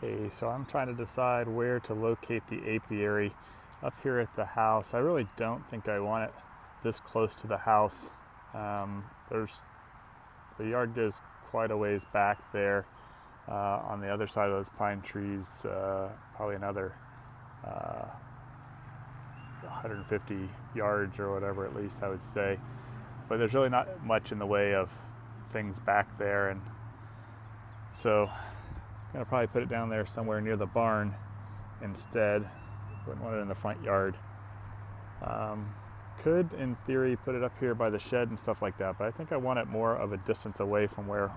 Hey, so I'm trying to decide where to locate the apiary up here at the house. I really don't think I want it this close to the house. The yard goes quite a ways back there on the other side of those pine trees, probably another 150 yards or whatever, at least I would say. But there's really not much in the way of things back there, and so I'm gonna probably put it down there somewhere near the barn instead. Wouldn't want it in the front yard. Could, in theory, put it up here by the shed and stuff like that, but I think I want it more of a distance away from where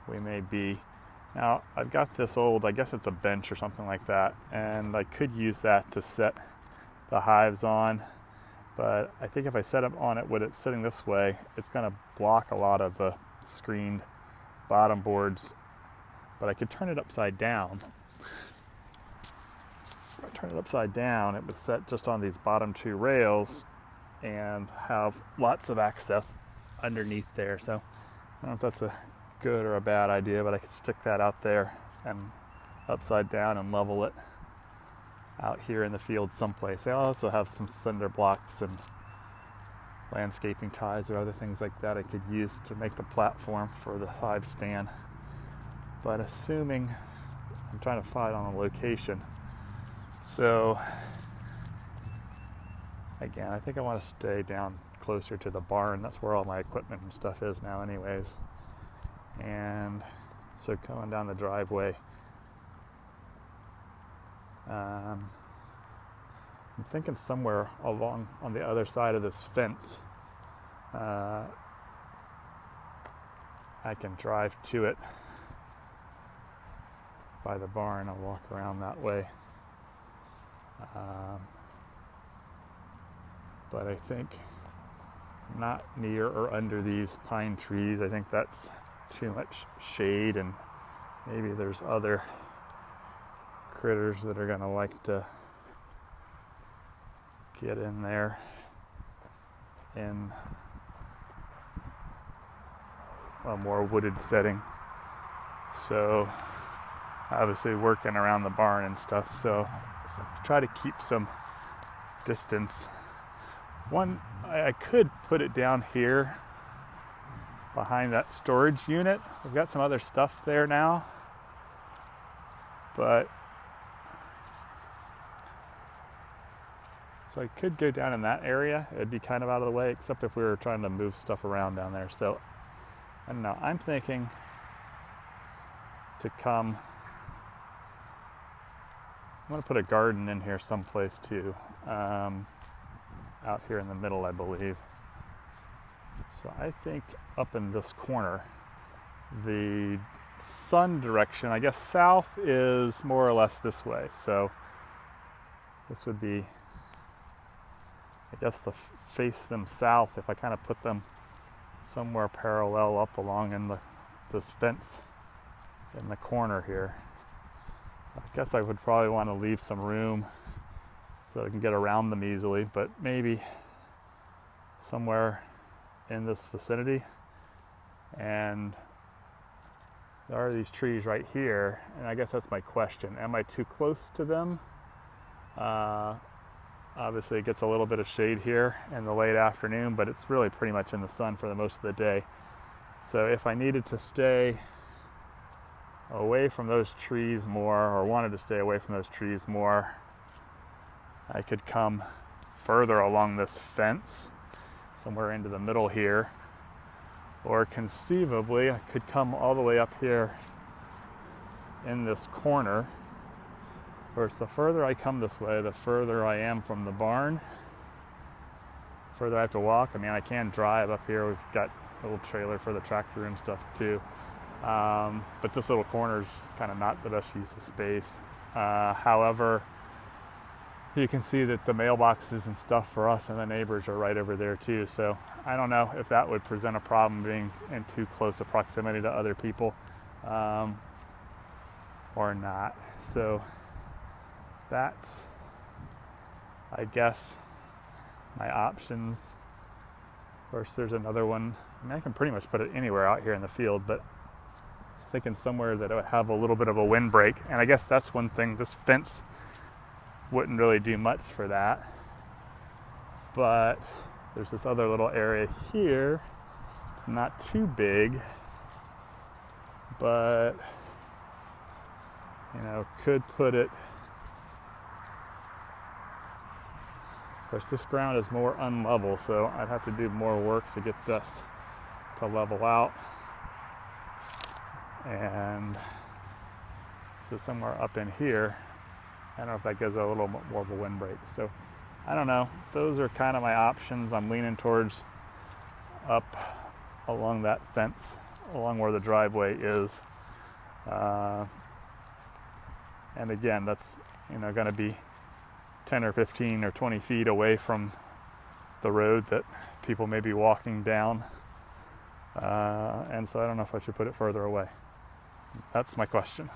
we may be. Now, I've got this old, I guess it's a bench or something like that, and I could use that to set the hives on, but I think if I set up on it with it sitting this way, it's gonna block a lot of the screened bottom boards. But I could turn it upside down. If I turn it upside down, it would set just on these bottom two rails and have lots of access underneath there. So I don't know if that's a good or a bad idea, but I could stick that out there and upside down and level it out here in the field someplace. I also have some cinder blocks and landscaping ties or other things like that I could use to make the platform for the hive stand. But assuming I'm trying to find on a location. So again, I think I want to stay down closer to the barn. That's where all my equipment and stuff is now anyways. And so going down the driveway, I'm thinking somewhere along on the other side of this fence. I can drive to it by the barn. I'll walk around that way. But I think not near or under these pine trees. I think that's too much shade, and maybe there's other critters that are going to like to get in there in a more wooded setting. So obviously working around the barn and stuff, so try to keep some distance. I could put it down here behind that storage unit. We've got some other stuff there now, but so I could go down in that area. It'd be kind of out of the way, except if we were trying to move stuff around down there. So I don't know, I'm thinking to come, I'm going to put a garden in here someplace too, out here in the middle, I believe. So I think up in this corner, the sun direction, I guess south is more or less this way. So this would be, I guess, to face them south if I kind of put them somewhere parallel up along in this fence in the corner here. I guess I would probably want to leave some room so I can get around them easily, but maybe somewhere in this vicinity. And there are these trees right here, and I guess that's my question. Am I too close to them? Obviously it gets a little bit of shade here in the late afternoon, but it's really pretty much in the sun for the most of the day. So if I needed to stay away from those trees more, or wanted to stay away from those trees more, I could come further along this fence, somewhere into the middle here, or conceivably I could come all the way up here in this corner. Of course, the further I come this way, the further I am from the barn, the further I have to walk. I mean, I can drive up here. We've got a little trailer for the tractor and stuff too. But this little corner is kind of not the best use of space. However, you can see that the mailboxes and stuff for us and the neighbors are right over there too. So I don't know if that would present a problem being in too close a proximity to other people or not. So that's, I guess, my options. Of course, there's another one. I mean, I can pretty much put it anywhere out here in the field, but thinking somewhere that it would have a little bit of a windbreak. And I guess that's one thing, this fence wouldn't really do much for that. But there's this other little area here. It's not too big, but you know, could put it. Of course, this ground is more unlevel, so I'd have to do more work to get this to level out. And so somewhere up in here, I don't know if that gives a little more of a windbreak. So I don't know. Those are kind of my options. I'm leaning towards up along that fence, along where the driveway is. And again, that's, you know, going to be 10 or 15 or 20 feet away from the road that people may be walking down. And so I don't know if I should put it further away. That's my question.